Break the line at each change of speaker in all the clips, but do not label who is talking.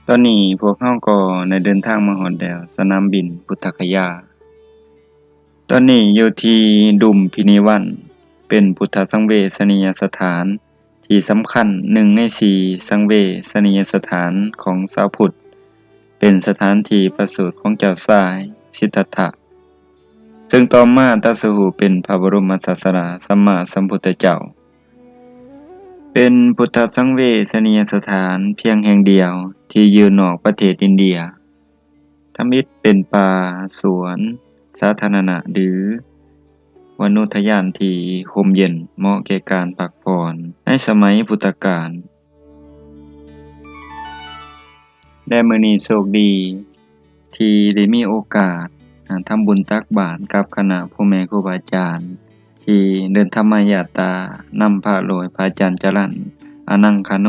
ตอนนี้พวกเราก็ได้เดินทางมาฮอดแล้วสนามบินพุทธคยา ตอนนี้อยู่ที่ดุมพินีวัน เป็นพุทธสังเวชนียสถานที่สำคัญ1ใน4สังเวชนียสถานของชาวพุทธ เป็นสถานที่ประสูติของเจ้าชายสิทธัตถะ ซึ่งต่อมาตรัสรู้เป็นพระบรมศาสดาสัมมาสัมพุทธเจ้า เป็นพุทธสังเวชนียสถานเพียงแห่งเดียวที่อยู่นอกประเทศอินเดีย ทมิตเป็นป่าสวนสาธารณะหรือวนุทยานที่ร่มเย็นเหมาะแก่การพักผ่อนในสมัยพุทธกาลและมื้อนี้โชคดีที่ได้มีโอกาสทำบุญตักบาตรกับคณะพ่อแม่ครูบาอาจารย์ที่เดินธรรมยาตรานำพระโดยพระอาจารย์จรัญอนังคโน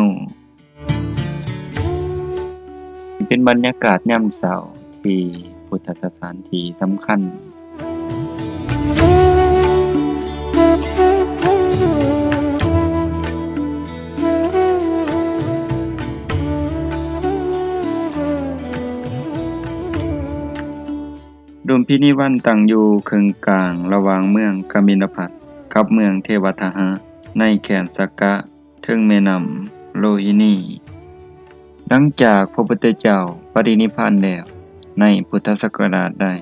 เป็นบรรยากาศยามเช้าที่พุทธสถานที่สำคัญดุมพินีวันตั้งอยู่ครึ่งกลางระหว่างเมืองกมิลพัสกับเมืองเทวทหะในแคว้นสักกะเทิงแม่น้ำโลหินี หลังจากพระพุทธเจ้าปรินิพพานแล้วในพุทธศักราชได้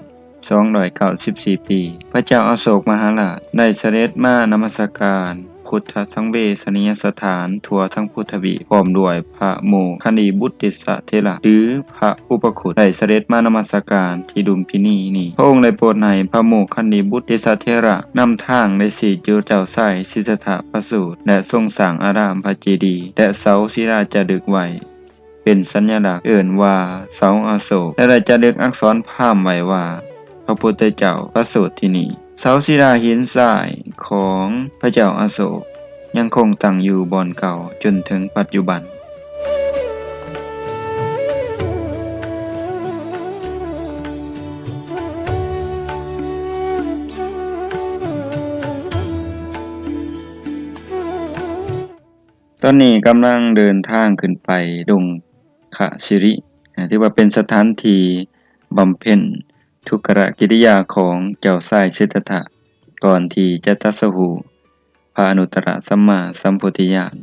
294 ปี พระเจ้าอโศกมหาราชได้เสด็จมานมัสการพุทธสังเวชนียสถานทั่วทั้งพุทธวีปพร้อมด้วยพระโมคคัลลีบุตติสเถระหรือพระอุปคุตได้เสด็จมานมัสการที่ดุมพินีนี้พระองค์ได้โปรดให้พระโมคคัลลีบุตติสเถระนำทางในสี่จุดเจ้าชายสิทธัตถะประสูติและทรงสร้างอารามพระเจดีย์และเสาศิลาจารึกไว้เป็นสัญลักษณ์เอิ้นว่าเสาอโศกและได้จารึกอักษรพราหมณ์ไว้ว่าพระพุทธเจ้าประสูติที่นี่เสาศิลาหินทรายของพระเจ้าอโศกยังคงตั้งอยู่บ่อนเก่าจนถึงปัจจุบันตอนนี้กำลังเดินทางขึ้นไปดงขสิริที่ว่าเป็นสถานที่บำเพ็ญทุกขกิริยาของเจ้าชายสิทธัตถะก่อนที่จะตรัสรู้พระอนุตตรสัมมาสัมโพธิญาณ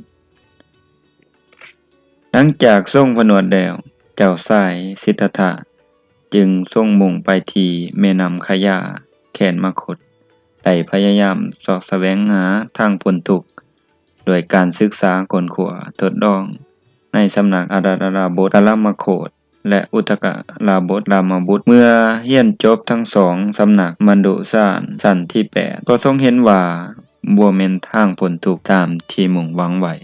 หลังจากทรงผนวดแล้วเจ้าชายสิทธัตถะจึงทรงมุ่งไปที่แม่น้ำคยาแคว้นมคธได้พยายามเสาะแสวงหาทางพ้นทุกข์โดยการศึกษาค้นคว้าทดลองในสำนักอาราธนาบทกลามโคตและอุทกลาบทรามบุตรเมื่อเรียนจบทั้งสองสำนักมันดุสานชั้นที่8ก็ทรงเห็นว่าบ่แม่นทางพ้นทุกข์ตามที่มุ่งหวังไว้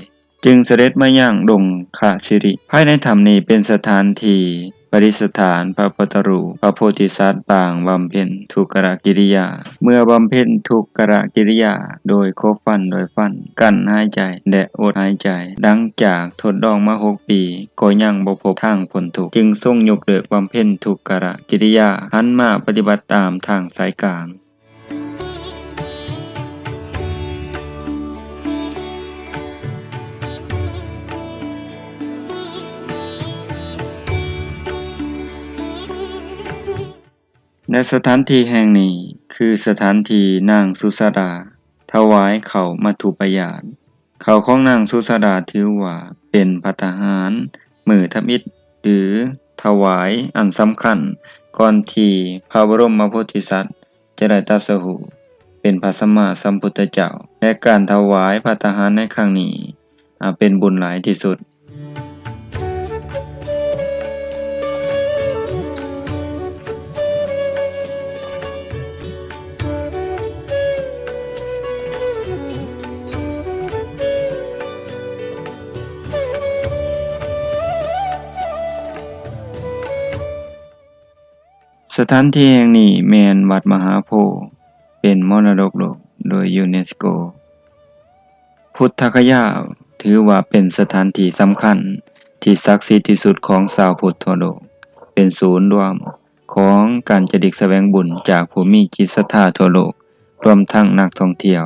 จึงเสด็จมายังดงขสิริภายในถ้ำนี้เป็นสถานที่ประดิษฐานพระพุทธรูปพระโพธิสัตว์ปางบำเพ็ญทุกขกิริยาเมื่อบำเพ็ญทุกขกิริยาโดยคบฟันกั้นหายใจและอดหายใจดังจากทดลองมา6 ปีก็ยังบ่พบทางพ้นทุกข์จึงทรงยกเลิกบำเพ็ญทุกขกิริยาหันมาปฏิบัติตามทางสายกลางและสถานที่แห่งนี้คือสถานที่นางสุสดาถวายข้าวมัทุปายาตข้าวของนางสุสดาถือว่าเป็นภัตตาหารมื้อทมิตหรือถวายอันสำคัญก่อนที่พระบรมโพธิสัตว์จะได้ตรัสรู้เป็นพระสัมมาสัมพุทธเจ้าและการถวายภัตตาหารในครั้งนี้เป็นบุญหลายที่สุดสถานที่แห่งนี้แม่นวัดมหาโพธิ์เป็นมรดกโลกโดยยูเนสโกพุทธคยาถือว่าเป็นสถานที่สำคัญที่ศักดิ์สิทธิ์ที่สุดของชาวพุทธทั่วโลกเป็นศูนย์รวมของการจริกแสวงบุญจากผู้มีจิตศรัทธาทั่วโลกรวมทั้งนักท่องเที่ยว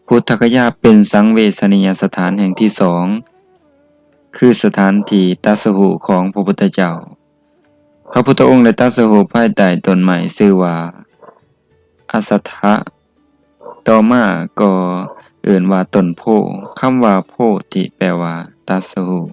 พุทธคยาเป็นสังเวชนียสถานแห่งที่2 คือสถานที่ตรัสรู้ของพระพุทธเจ้าพระพุทธองค์ได้ตรัสรู้ภายใต้ต้นไม้ชื่อว่าอสัทธะต่อมาก็เอิ้นว่าต้นโพธิ์คำว่าโพธิแปลว่าตรัสรู้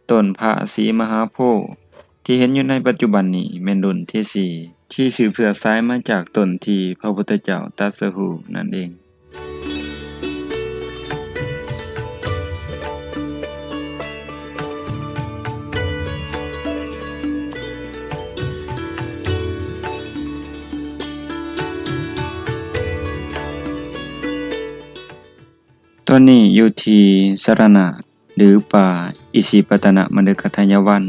ต้นพระศรีมหาโพธิ์ที่เห็นอยู่ในปัจจุบันนี้แม่นรุ่นที่สี่ที่สืบเชื้อสายมาจากต้นที่พระพุทธเจ้าตรัสรู้นั่นเองตอนนี้อยู่ที่สรณะหรือป่าอิสิปตนมฤคทายวัน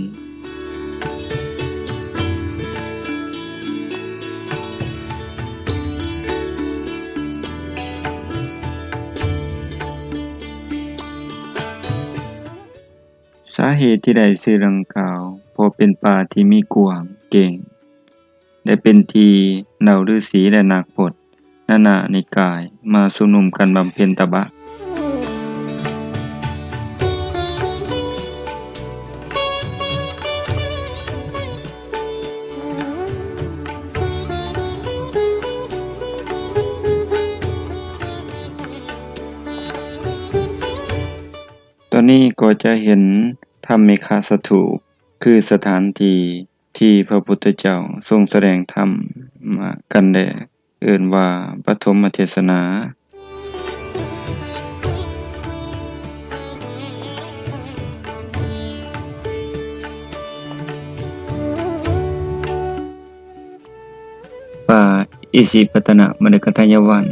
สาเหตุที่ได้ชื่อดังกล่าวเพราะเป็นป่าที่มีกวางเก่งได้เป็นที่เหล่าฤาษีและนักพจน์นานานิกายมาชุมนุมกันบำเพ็ญตบะตอนนี้ก็จะเห็นธรรมิกาสถูปคือสถานที่พระพุทธเจ้าทรงแสดงธรรมมากันแลเอิ้นว่าปฐมเทศนาป่าอิสิปตนมฤคทายวัน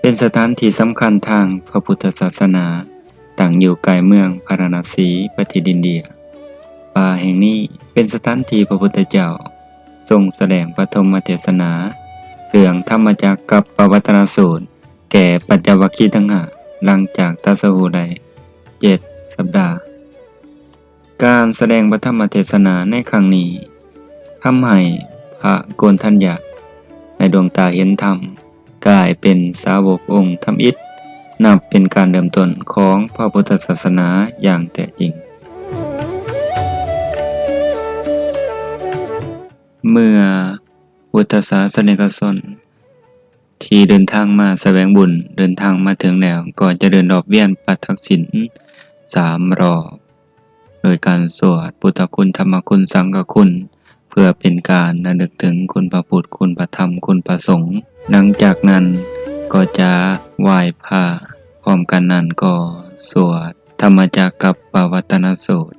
เป็นสถานที่สำคัญทางพระพุทธศาสนาตั้งอยู่ใกล้เมืองพาราณสีประเทศอินเดียป่าแห่งนี้เป็นสถานที่พระพุทธเจ้าทรงแสดงปฐมเทศนาเรื่องธรรมจักรกับปวัตตนสูตรแก่ปัญจวัคคีย์ทั้งห้าหลังจากตรัสรู้ได้7 สัปดาห์การแสดงปฐมเทศนาในครั้งนี้ทำให้พระโกณฑัญญะในดวงตาเห็นธรรมกลายเป็นสาวกองค์ธรรมอิฐนับเป็นการเริ่มต้นของพระพุทธศาสนาอย่างแท้จริงเมื่อพุทธศาสนิกชนที่เดินทางมาแสวงบุญเดินทางมาถึงแล้วก็จะเดินรอบเวียนปัทักษิณ3 รอบโดยการสวดพุทธคุณธรรมคุณสังฆคุณเพื่อเป็นการระลึกถึงคุณพระพุทธคุณพระธรรมคุณพระสงฆ์หลังจากนั้นก็จะไหว้พระพร้อมกันนั้นก็สวดธรรมจักรกับปวัตตนสูตร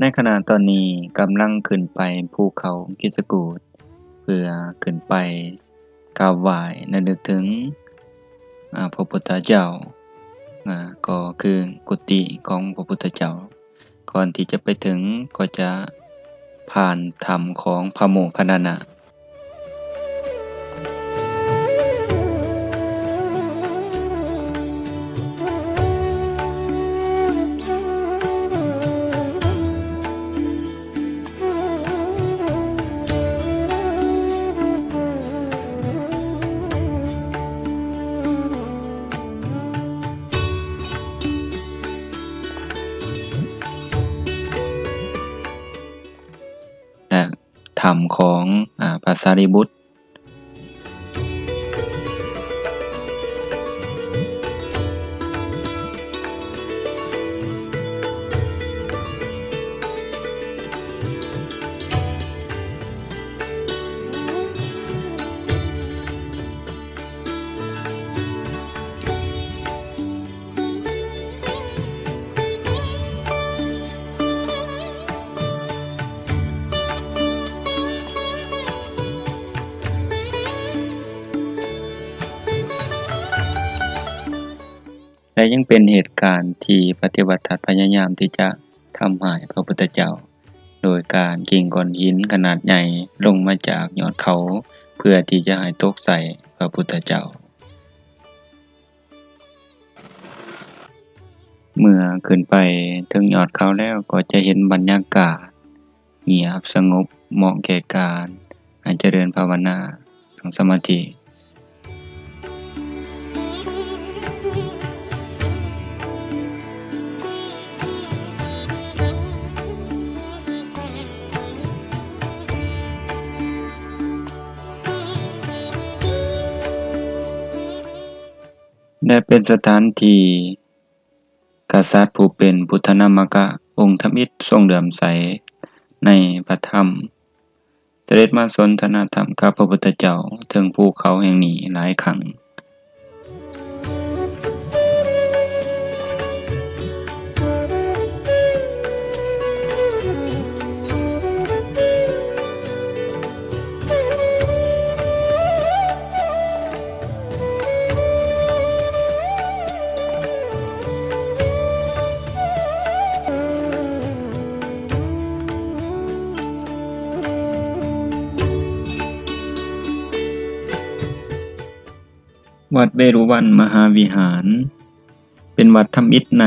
ในขณะตอนนี้กำลังขึ้นไปภูเขาคิชกูฏเพื่อขึ้นไปกราบไหว้ระลึกถึงพระพุทธเจ้าก็คือกุฏิของพระพุทธเจ้าก่อนที่จะไปถึงก็จะผ่านธรรมของพระโมคคัลลานะ รมของพระสารีบุตรและยังเป็นเหตุการณ์ที่พระเทวทัตพยายามที่จะทำลายพระพุทธเจ้าโดยการกิ่งก้อนหินขนาดใหญ่ลงมาจากยอดเขาเพื่อที่จะให้ตกใส่พระพุทธเจ้าเมื่อขึ้นไปถึงยอดเขาแล้วก็จะเห็นบรรยากาศเงียบสงบเหมาะแก่การเจริญภาวนาทางสมาธิและเป็นสถานที่กษัตริย์ผู้เป็นพุทธนามกะองค์ธมิตรทรงเลื่อมใสในพระธรรมเสด็จมาสนทนาธรรมกับพระพุทธเจ้าถึงภูเขาแห่งนี้หลายครั้งวัดเวรุวันมหาวิหารเป็นวัดธรรมิตรใน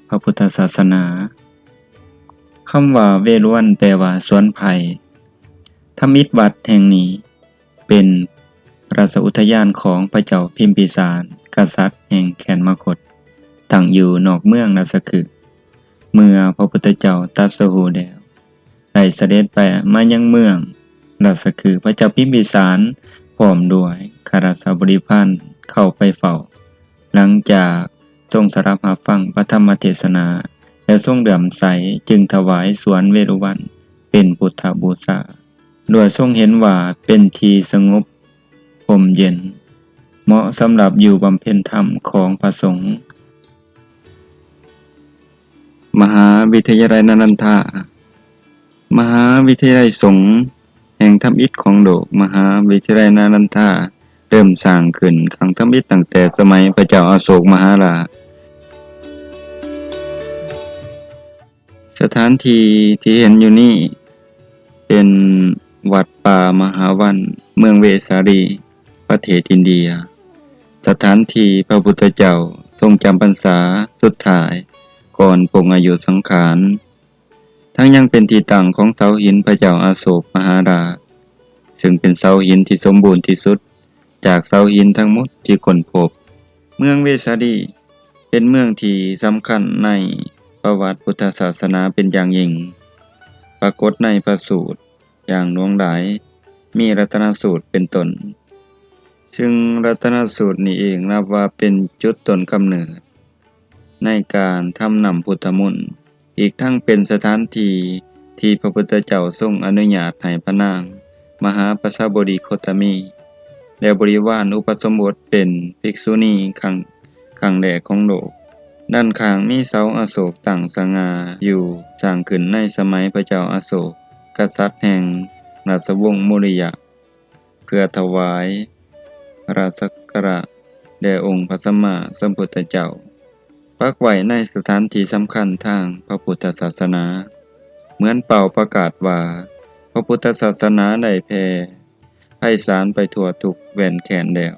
พระพุทธศาสนาคำว่าเวรุวันแปลว่าสวนไผ่ธรรมิตรวัดแห่งนี้เป็นราชอุทยานของพระเจ้าพิมพิสารกษัตริย์แห่งแคว้นมคธตั้งอยู่นอกเมืองราชคฤห์เมื่อพระพุทธเจ้าตรัสรู้แล้วได้เสด็จไปมายังเมืองราชคฤห์พระเจ้าพิมพิสารพร้อมด้วยข้าราชบริพารเข้าไปเฝ้าหลังจากทรงสดับรับฟังพระธรรมเทศนาและทรงเลื่อมใสจึงถวายสวนเวรุวันเป็นพุทธบูชาโดยทรงเห็นว่าเป็นที่สงบร่มเย็นเหมาะสำหรับอยู่บำเพ็ญธรรมของพระสงฆ์มหาวิทยาลัยนานันทามหาวิทยาลัยสงฆ์แห่งธรรมอิฐของโลกมหาวิทยาลัยนานันทาเริ่มสร้างขึ้นครั้งธรรมอิฐตั้งแต่สมัยพระเจ้าอโศกมหาราชสถานที่ที่เห็นอยู่นี่เป็นวัดป่ามหาวันเมืองเวสาลีประเทศอินเดียสถานที่พระพุทธเจ้าทรงจำพรรษาสุดท้ายก่อนปลงอายุสังขารทั้งยังเป็นที่ตั้งของเสาหินพระเจ้าอโศกมหาราชซึ่งเป็นเสาหินที่สมบูรณ์ที่สุดจากเสาหินทั้งหมดที่ค้นพบเมืองเวสาลีเป็นเมืองที่สำคัญในประวัติพุทธศาสนาเป็นอย่างยิ่งปรากฏในพระสูตรอย่างหลวงหลายมีรัตนสูตรเป็นต้นซึ่งรัตนสูตรนี้เองนับว่าเป็นจุดต้นกำเนิดในการทำนำพุทธมนต์อีกทั้งเป็นสถานที่ที่พระพุทธเจ้าทรงอนุญาตให้พระนางมหาประสาบดีโคตมีและบริวารอุปสมบทเป็นภิกษุณีครั้งแรกของโลกด้านข้างมีเสาอโศกตั้งสง่าอยู่สร้างขึ้นในสมัยพระเจ้าอโศกกษัตริย์แห่งราชวงศ์มौริยะเพื่อถวายราชสักการะแด่องค์พระสัมมาสัมพุทธเจ้าปักไว้ในสถานที่สำคัญทางพระพุทธศาสนาเหมือนเป่าประกาศว่าพระพุทธศาสนาได้แผ่ไพศาลไปทั่วทุกแว่นแขนแล้ว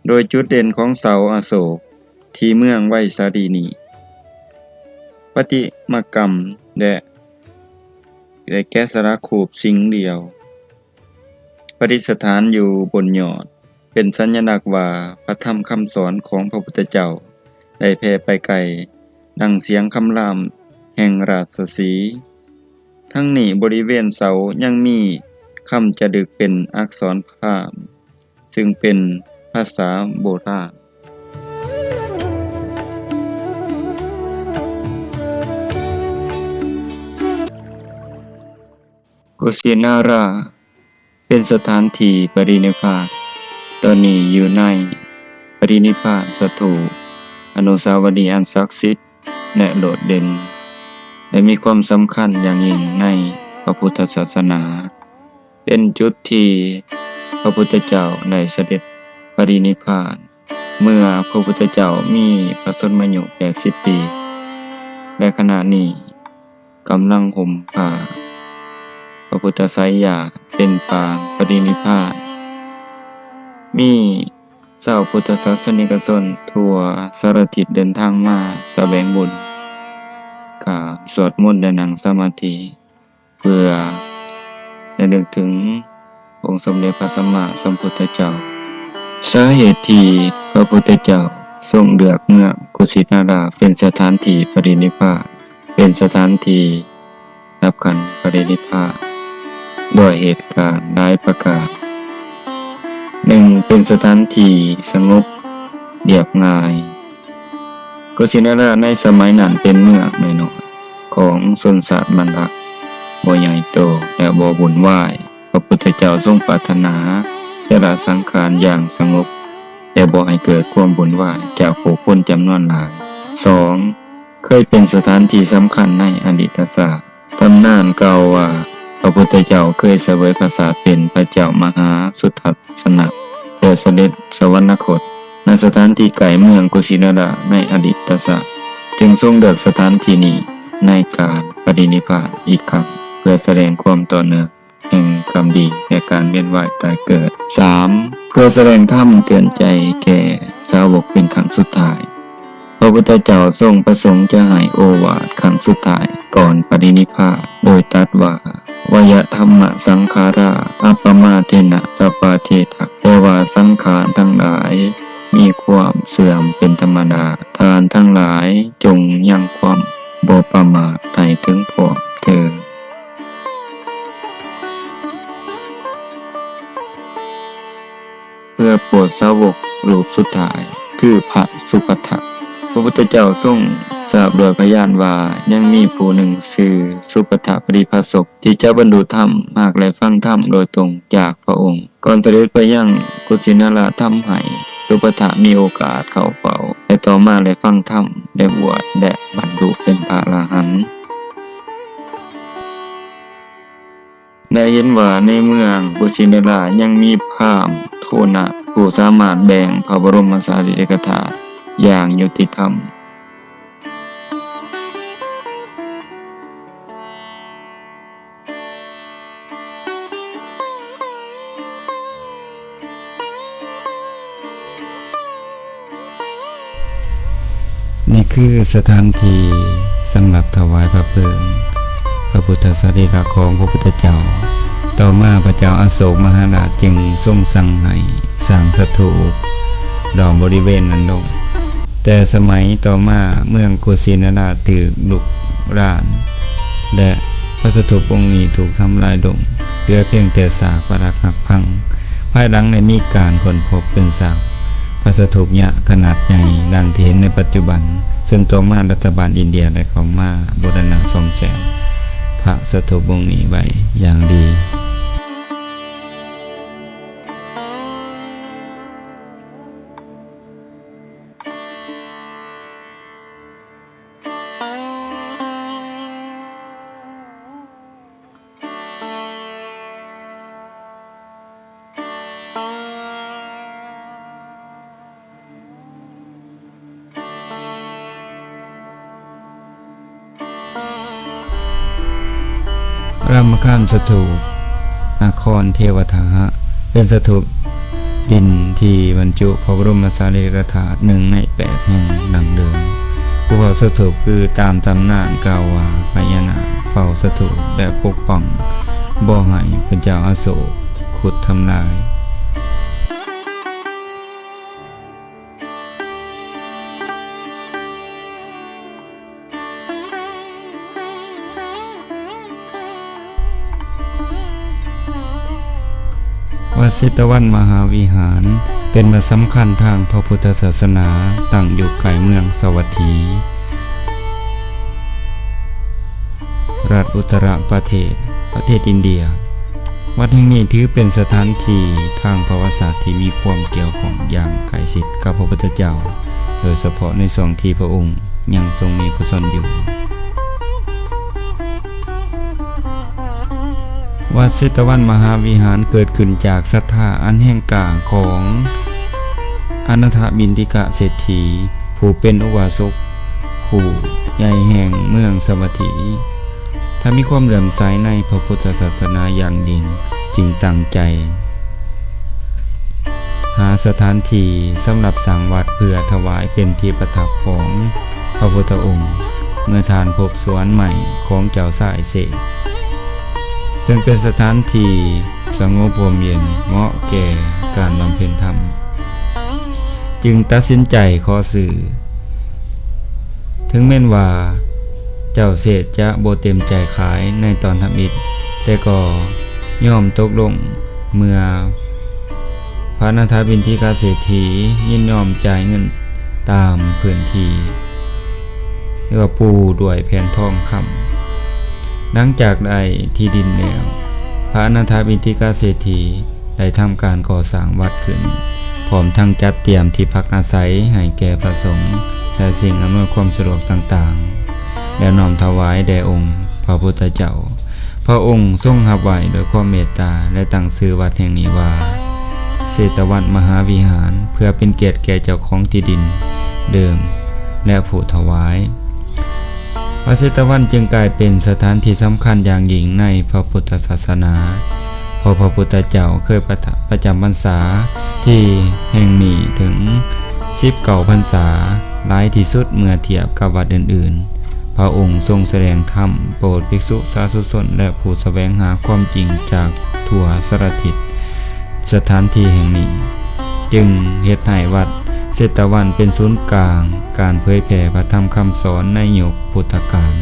โดยจุดเด่นของเสาอโศกที่เมืองไวสาลีนี้ประติมากรรมและแกะสลักขูบสิงห์เดียวประดิษฐานอยู่บนยอดเป็นสัญลักษณ์ว่าพระธรรมคำสอนของพระพุทธเจ้าได้แผ่ไปไกลดังเสียงคำรามแห่งราชสีห์ ทั้งนี้บริเวณเสายังมีคำจะดึกเป็นอักษรพราหมณ์ซึ่งเป็นภาษาโบราณกุสินาราเป็นสถานที่ปรินิพพานตอนนี้อยู่ในปรินิพพานสถูปอนุสาวรีย์อันศักดิ์สิทธิ์และโดดเด่นและมีความสำคัญอย่างยิ่งในพระพุทธศาสนาเป็นจุดที่พระพุทธเจ้าได้เสด็จปรินิพพานเมื่อพระพุทธเจ้ามีพระชนมายุ80 ปีและขณะนี้กำลังห่มผ้าพระพุทธไสยาเป็นปางปรินิพพานมีชาวพุทธศาสนิกชนทั่วสารทิศเดินทางมาแสวงบุญกราบสวดมนต์และนั่งสมาธิเพื่อระลึกถึงองค์สมเด็จพระสัมมาสัมพุทธเจ้าสาเหตุที่พระพุทธเจ้าทรงเลือกเมืองกุสินาราเป็นสถานที่ปรินิพพานเป็นสถานที่รับขันปรินิพพานด้วยเหตุการณ์หลายประการ1เป็นสถานที่สงบเรียบง่ายกุสินาราในสมัยนั้นเป็นเมืองน้อยๆของชนชาติมรรคบ่ใหญ่โตและบ่วุ่นวายพระพุทธเจ้าทรงปรารถนาจะละสังขารอย่างสงบและบ่ให้เกิดความวุ่นวายจากผู้คนจำนวนหลาย 2. เคยเป็นสถานที่สำคัญในอดีตศาสตร์ตำนานกล่าวว่าพระพุทธเจ้าเคยเสวยพระชาติเป็นพระเจ้ามหาสุทัศนะและเสด็จสวรรคตณสถานที่ไกลเมืองกุสินาราในอดีตศาสตร์จึงทรงเลือกสถานที่นี้ในการปรินิพพานอีกครั้งเพื่อแสดงความต่อเนื่องแห่งกรรมดีและการเวียนว่ายตายเกิด 3. เพื่อแสดงธรรมเตือนใจแก่สาวกเป็นครั้งสุดท้ายพระพุทธเจ้าทรงประสงค์จะให้โอวาทครั้งสุดท้ายก่อนปรินิพพานโดยตรัสว่าวยธรรมสังขาราอัปปมาเทนะตปาเทถะแปลว่าสังขารทั้งหลายมีความเสื่อมเป็นธรรมดาทานทั้งหลายจงยังความบ่ประมาทให้ถึงพร้อมเถิดเพื่อโปรดสาวกรูปสุดท้ายคือพระสุภัททะพระพุทธเจ้าทรงทราบโดยพยานว่ายังมีผู้หนึ่งชื่อสุภัททะปริภาสกที่จะบรรลุธรรมหากได้ฟังธรรมโดยตรงจากพระองค์ก่อนเสด็จไปยังกุสินาราธรรมให้สุภัททะมีโอกาสเข้าเฝ้าและต่อมาได้ฟังธรรมได้บวชและบรรลุเป็นพระอรหันต์ได้เห็นว่าในเมืองกุสินารายังมีพราหมณ์โทนะผู้สามารถแบ่งพระบรมสารีริกธาตุอย่างยุติธรรมนี่คือสถานที่สำหรับถวายพระเพลิงพระพุทธสรีระของพระพุทธเจ้าต่อมาพระเจ้าอโศกมหาราชจึงทรงสั่งให้สร้างสถูปล้อมบริเวณนั้นลงแต่สมัยต่อมาเมืองกุสินาราถูกลุกรานและพระสถูปองค์นี้ถูกทำลายลงเหลือเพียงแต่ซากปรักหักพังภายหลังได้มีการค้นพบเป็นซากพระสถูปยักษ์ขนาดใหญ่ดังที่เห็นในปัจจุบันซึ่งต่อมารัฐบาลอินเดียได้เข้ามาบูรณะซ่อมแซมพระสถูปองค์นี้ไว้อย่างดีรามคานสถูปนครเทวทาหะเป็นสถูปดินที่บรรจุพระบรมสารีริกธาตุ1 ใน 8แห่งดังเดิมผู้เฝ้าสถูปคือตามตำนานกล่าวว่าพญานาคเฝ้าสถูปและปกป้องบ่ให้พระเจ้าอโศกขุดทำลาย วัดเชตวันมหาวิหารเป็นวัดสำคัญทางพระพุทธศาสนาตั้งอยู่ใกล้เมืองสวัสดีรัฐอุตตรประเทศอินเดียวัดแห่งนี้ถือเป็นสถานที่ทางประวัติศาสตร์ที่มีความเกี่ยวข้องอย่างใกล้ชิดกับพระพุทธเจ้าโดยเฉพาะในช่วงที่พระองค์ยังทรงมีพระชนม์อยู่วัดเชตวันมหาวิหารเกิดขึ้นจากศรัทธาอันแห่งกลางของอนันทบิณฑิกเศรษฐีผู้เป็นอุบาสกผู้ใหญ่แห่งเมืองสวัสดีถ้ามีความเลื่อมใสในพระพุทธศาสนาอย่างยิ่งจึงตั้งใจหาสถานที่สำหรับสร้างวัดเพื่อถวายเป็นที่ประทับของพระพุทธองค์เมื่อทานพบสวนใหม่ของเจ้าสายเสกซึ่งเป็นสถานที่สงบร่มเย็นเหมาะแก่การบำเพ็ญธรรมจึงตัดสินใจขอซื้อถึงแม้นว่าเจ้าเศษจะบ่เต็มใจขายในตอนทำอิฐแต่ก็ยอมตกลงเมื่อพระอนันทบิณฑิกเศรษฐียินยอมจ่ายเงินตามพื้นที่เรียกว่าปูด้วยแผ่นทองคำหลังจากได้ที่ดินแล้วพระอนันทบิณฑิกเศรษฐีได้ทำการก่อสร้างวัดขึ้นพร้อมทั้งจัดเตรียมที่พักอาศัยให้แก่พระสงฆ์และสิ่งอำนวยความสะดวกต่างๆและน้อมถวายแด่องค์พระพุทธเจ้าพระองค์ทรงรับไว้โดยความเมตตาและตั้งชื่อวัดแห่งนี้ว่าเชตวันมหาวิหารเพื่อเป็นเกียรติแก่เจ้าของที่ดินเดิมและผู้ถวายวัดเชตวันจึงกลายเป็นสถานที่สำคัญอย่างยิ่งในพระพุทธศาสนาเพราะพระพุทธเจ้าเคยประจำพรรษาที่แห่งนี้ถึง19 พรรษาหลายที่สุดเมื่อเทียบกับวัดอื่นๆพระองค์ทรงแสดงธรรมโปรดภิกษุสาธุชนและผู้แสวงหาความจริงจากทั่วสารทิศสถานที่แห่งนี้จึงเฮ็ดให้วัดเชตวันเป็นศูนย์กลางการเผยแผ่พระธรรมคำสอนในยุคพุทธกาล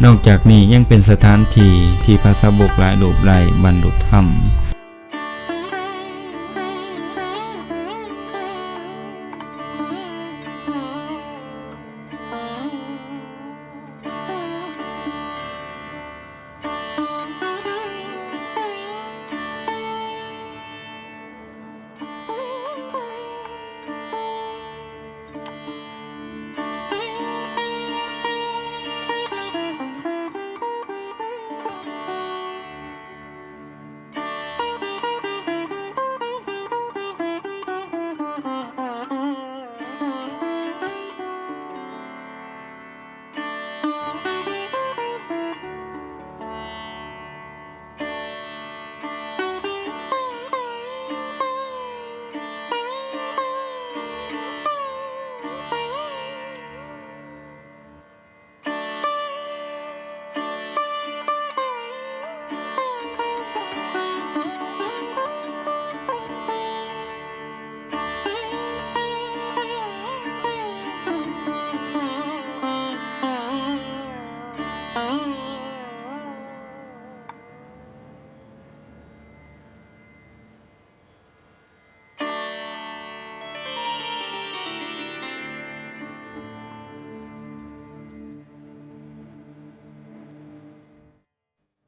นอกจากนี้ยังเป็นสถานที่ที่พระสาวกหลายรูปหลายบรรลุธรรม